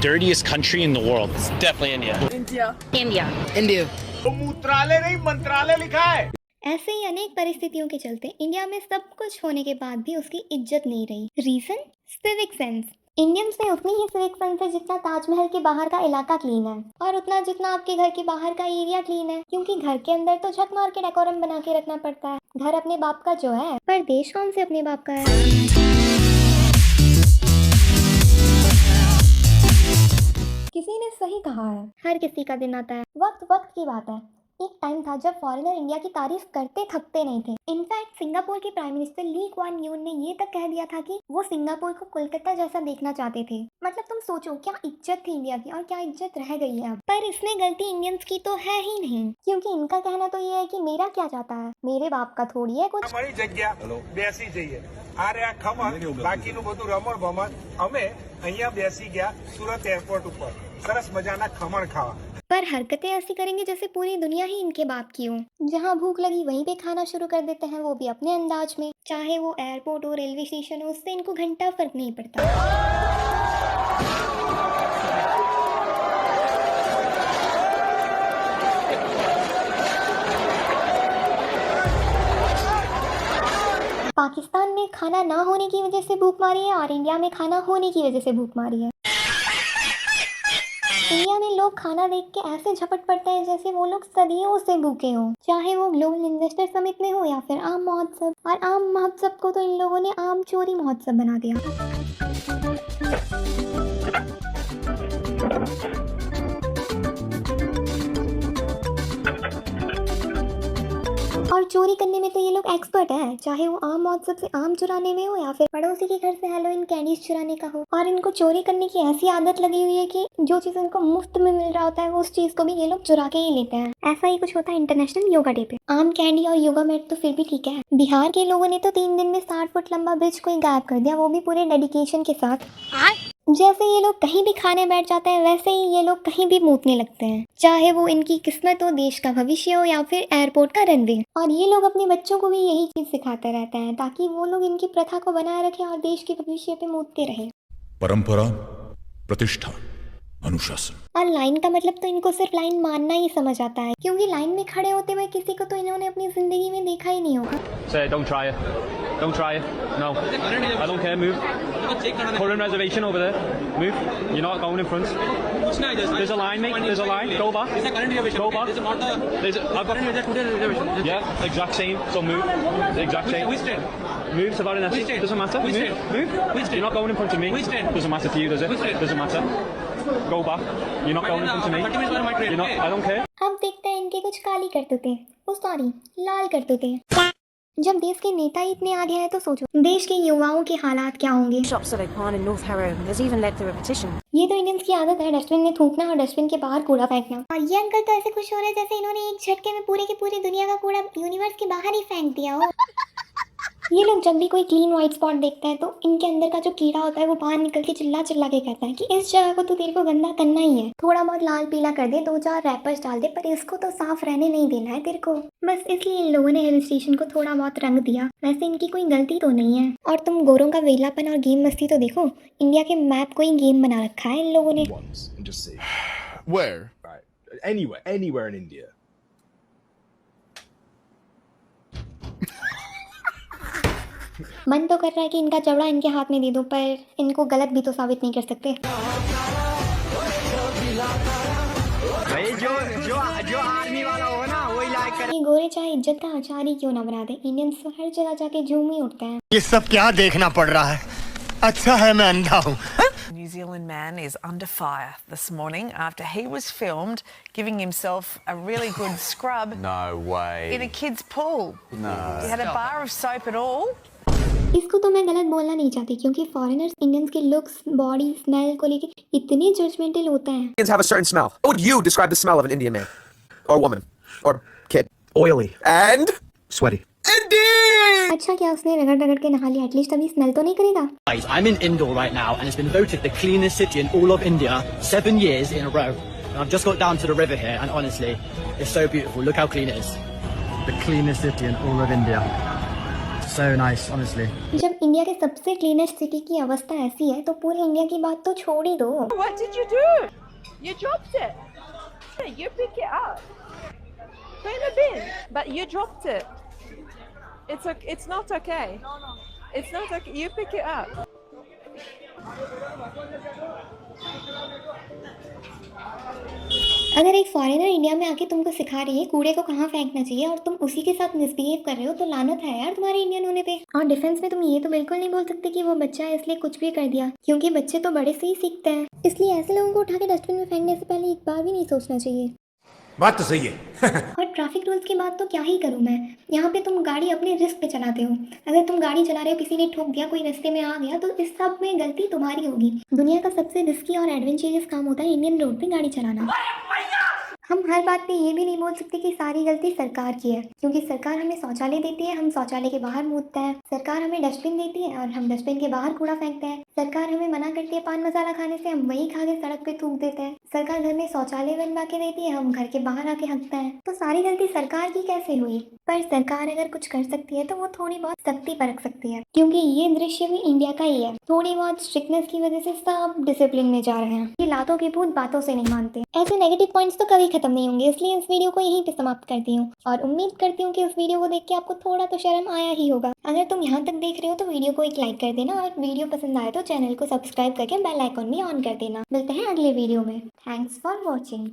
Dirtiest country in the world. It's definitely India. India. तो मूत्रालय नहीं मंत्रालय लिखा है। ऐसे ही अनेक परिस्थितियों के चलते इंडिया में सब कुछ होने के बाद भी उसकी इज्जत नहीं रही। रीजन? Civic sense. इंडियंस में उतनी ही सिविक सेंस है जितना ताजमहल के बाहर का इलाका क्लीन है, और उतना जितना आपके घर के बाहर का एरिया क्लीन है, क्योंकि घर के अंदर तो झक मार के डेकोरम बना के रखना पड़ता है। घर अपने बाप का जो है, पर देश कौन से अपने बाप का है? किसी ने सही कहा है, हर किसी का दिन आता है। वक्त वक्त की बात है। एक टाइम था जब फॉरेनर इंडिया की तारीफ करते थकते नहीं थे। इनफैक्ट सिंगापुर के प्राइम मिनिस्टर ली क्वान यून ने ये तक कह दिया था कि वो सिंगापुर को कोलकाता जैसा देखना चाहते थे। मतलब तुम सोचो, क्या इज्जत थी इंडिया की और क्या इज्जत रह गई है अब। पर इसमें गलती इंडियंस की तो है ही नहीं, क्योंकि इनका कहना तो ये है कि मेरा क्या जाता है, मेरे बाप का थोड़ी है कुछ। हमारी जगह बेसी जइए आ रहा खमण बाकी બધું રમણ ભમણ અમે અહીંયા બેસી ગયા સુરત એરપોર્ટ ઉપર સરસ મજાના ખમણ ખાવા। पर हरकतें ऐसी करेंगे जैसे पूरी दुनिया ही इनके बाप की हो। जहाँ भूख लगी वहीं पे खाना शुरू कर देते हैं, वो भी अपने अंदाज में। चाहे वो एयरपोर्ट हो, रेलवे स्टेशन हो, उससे इनको घंटा फर्क नहीं पड़ता। पाकिस्तान में खाना ना होने की वजह से भूख मारी है और इंडिया में खाना होने की वजह से भूख मारी है। इंडिया में लोग खाना देख के ऐसे झपट पड़ते हैं जैसे वो लोग सदियों से भूखे हों, चाहे वो ग्लोबल इन्वेस्टर समिट में हो या फिर आम महोत्सव। और आम महोत्सव को तो इन लोगों ने आम चोरी महोत्सव बना दिया। और चोरी करने में तो ये लोग एक्सपर्ट है, चाहे वो आम महोत्सव से आम चुराने में हो या फिर पड़ोसी के घर से हेलोइन कैंडीज चुराने का हो। और इनको चोरी करने की ऐसी आदत लगी हुई है कि जो चीज इनको मुफ्त में मिल रहा होता है वो उस चीज को भी ये लोग चुरा के ही लेते हैं। ऐसा ही कुछ होता है इंटरनेशनल योगा डे पे। आम कैंडी और योगा मैट तो फिर भी ठीक है, बिहार के लोगों ने तो 3 दिन में 60 फुट लंबा ब्रिज को ही गायब कर दिया, वो भी पूरे डेडिकेशन के साथ। जैसे ये लोग कहीं भी खाने बैठ जाते हैं वैसे ही ये लोग कहीं भी मूतने लगते हैं, चाहे वो इनकी किस्मत हो, देश का भविष्य हो या फिर एयरपोर्ट का रनवे। और ये लोग अपने बच्चों को भी यही चीज सिखाते रहते हैं ताकि वो लोग इनकी प्रथा को बनाए रखें और देश के भविष्य पे मूतते रहे। परंपरा, प्रतिष्ठा, अनुशासन। और लाइन का मतलब तो इनको सिर्फ लाइन मानना ही समझ आता है, क्योंकि लाइन में खड़े होते हुए किसी को तो इन्होंने अपनी जिंदगी में देखा ही नहीं होगा। Say, don't try it. Don't try it. No. I don't care. Move. Current reservation over there. Move. You're not going in front. There's a line, mate. There's a line. Go back. Go back. I've got reservation. Yeah, exact same. So move. Exact same. Move. Sabarinesi. Doesn't matter. Move. You're not going in front of me. Doesn't matter to you, does it? Doesn't matter. Go back. You're not going in front of me. You're not. I don't care. अब देखते हैं इनके कुछ काली करतूतें, ओ sorry लाल करतूतें। जब देश के नेता ही इतने आगे हैं तो सोचो देश के युवाओं के हालात क्या होंगे। Shops that open in North Harrow has even led to a petition. ये तो इंडियंस की आदत है, डस्टबिन में थूकना और डस्टबिन के बाहर कूड़ा फेंकना। और ये अंकल तो ऐसे खुश हो रहे हैं जैसे इन्होंने एक झटके में पूरे की पूरी दुनिया का कूड़ा यूनिवर्स के बाहर ही फेंक दिया हो। ये लोग जब भी कोई क्लीन व्हाइट स्पॉट देखते हैं तो इनके अंदर का जो कीड़ा होता है वो बाहर निकल के चिल्ला चिल्ला के कहता है कि इस जगह को तो तेरे को गंदा करना ही है। थोड़ा बहुत लाल पीला कर दे, 2-4 रैपर्स डाल दे, पर इसको तो साफ रहने नहीं देना है तेरे को। बस इसलिए इन लोगों ने हिल स्टेशन को थोड़ा बहुत रंग दिया, वैसे इनकी कोई गलती तो नहीं है। और तुम गोरों का वेलापन और गेम मस्ती तो देखो, इंडिया के मैप को ही गेम बना रखा है इन लोगों ने। Where? Anywhere in India. मन तो कर रहा है कि इनका चबड़ा इनके हाथ में दे दो, पर इनको गलत भी तो साबित नहीं कर सकते। भाई जो आर्मी वाला हो ना वही लाइक करे। ये गोरे चाहे इज्जत का अचार ही क्यों ना बना दे, इंडियंस तो हर जगह जाके झूम ही उठते हैं। ये सब क्या देखना पड़ रहा है? अच्छा है मैं अंधा हूँ। New Zealand man is under fire this morning after he was filmed giving himself a really good scrub. No way. In a kid's pool. No. He had a bar of soap and all. इसको तो मैं गलत बोलना नहीं चाहती, क्योंकि foreigners Indians के looks, body, smell को लेके इतने जजमेंटल होते हैं। Indians have a certain smell. How would you describe the smell of an Indian man or woman or kid? Oily And sweaty. Indeed. अच्छा, क्या उसने रगड़ रगड़ के नहा लिया, एटलीस्ट अभी स्मेल तो नहीं करेगा। Guys, I'm in Indore right now and it's been voted the cleanest city in all of India 7 years in a row. And I've just got down to the river here and honestly, it's so beautiful. Look how clean it is. The cleanest city in all of India. So nice, honestly. जब India के सबसे cleanest city की अवस्था ऐसी है तो पूरे India की बात तो छोड़ ही दो। What did you do? You dropped it. You pick it up. Put in the bin. But you dropped it. It's not okay. It's not okay. You pick it up. अगर एक फॉरेनर इंडिया में आके तुमको सिखा रही है कूड़े को कहाँ फेंकना चाहिए और तुम उसी के साथ मिसबिहेव कर रहे हो तो लानत है यार तुम्हारे इंडियन होने पे। और डिफेंस में तुम ये तो बिल्कुल नहीं बोल सकते कि वो बच्चा है इसलिए कुछ भी कर दिया, क्योंकि बच्चे तो बड़े से ही सीखते हैं। इसलिए ऐसे लोगों को उठा के डस्टबिन में फेंकने से पहले एक बार भी नहीं सोचना चाहिए। बात तो सही है। और ट्रैफिक रूल्स की बात तो क्या ही करूँ मैं। यहाँ पे तुम गाड़ी अपने रिस्क पे चलाते हो। अगर तुम गाड़ी चला रहे हो, किसी ने ठोक दिया, कोई रास्ते में आ गया, तो इस सब में गलती तुम्हारी होगी। दुनिया का सबसे रिस्की और एडवेंचरस काम होता है इंडियन रोड पे गाड़ी चलाना। हम हर बात पे ये भी नहीं बोल सकते कि सारी गलती सरकार की है, क्योंकि सरकार हमें शौचालय देती है, हम शौचालय के बाहर मूतते हैं। सरकार हमें डस्टबिन देती है और हम डस्टबिन के बाहर कूड़ा फेंकते हैं। सरकार हमें मना करती है पान मसाला खाने से, हम वही खा के सड़क पे थूक देते हैं। सरकार घर में शौचालय बनवा के देती है, हम घर के बाहर आके हकते हैं। तो सारी गलती सरकार की कैसे हुई? पर सरकार अगर कुछ कर सकती है तो वो थोड़ी बहुत सख्ती बरत सकती है, क्योंकि ये दृश्य भी इंडिया का ही है। थोड़ी बहुत स्ट्रिक्टनेस की वजह से सब डिसिप्लिन में जा रहे हैं। ये लातों के भूत बातों से नहीं मानते। ऐसे नेगेटिव पॉइंट्स तो कभी खत्म नहीं होंगे, इसलिए इस वीडियो को यहीं पे समाप्त करती हूँ और उम्मीद करती हूँ कि इस वीडियो को देख के आपको थोड़ा तो शर्म आया ही होगा। अगर तुम यहाँ तक देख रहे हो तो वीडियो को एक लाइक कर देना और वीडियो पसंद आए तो चैनल को सब्सक्राइब करके बेल आइकॉन भी ऑन कर देना। मिलते हैं अगले वीडियो में। Thanks for watching.